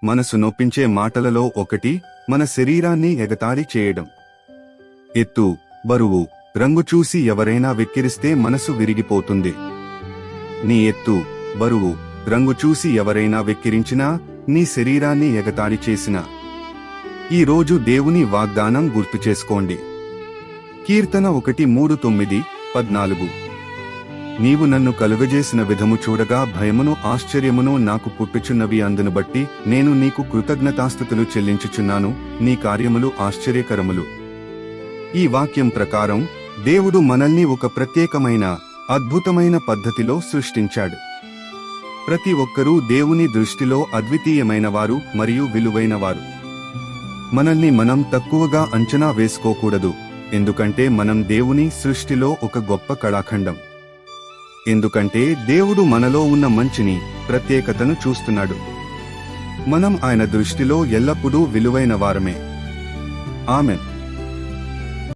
మనసు నొప్పించే మాటలలో ఒకటి మన శరీరాన్ని ఎగతాళి చేయడం. ఎత్తు, బరువు, రంగు చూసి ఎవరైనా వెక్కిరిస్తే మనసు విరిగిపోతుంది. నీ ఎత్తు, బరువు, రంగు చూసి ఎవరైనా వెక్కిరించినా, నీ శరీరాన్ని ఎగతాళి చేసినా, ఈ రోజు దేవుని వాగ్దానం గుర్తు చేసుకోండి. కీర్తన 1:3-9-14. నీవు నన్ను కలుగజేసిన విధము చూడగా భయమును ఆశ్చర్యమును నాకు పుట్టుచున్నవి. అందును బట్టి నేను నీకు కృతజ్ఞతాస్తుతులు చెల్లించుచున్నాను. నీ కార్యములు ఆశ్చర్యకరములు. ఈ వాక్యం ప్రకారం దేవుడు మనల్ని ఒక ప్రత్యేకమైన, అద్భుతమైన పద్ధతిలో సృష్టించాడు. ప్రతి ఒక్కరూ దేవుని దృష్టిలో అద్వితీయమైనవారు మరియు విలువైనవారు. మనల్ని మనం తక్కువగా అంచనా వేసుకోకూడదు, ఎందుకంటే మనం దేవుని సృష్టిలో ఒక గొప్ప కళాఖండం. ఎందుకంటే దేవుడు మనలో ఉన్న మంచిని, ప్రత్యేకతను చూస్తున్నాడు. మనం ఆయన దృష్టిలో ఎల్లప్పుడూ విలువైన వారమే. ఆమెన్.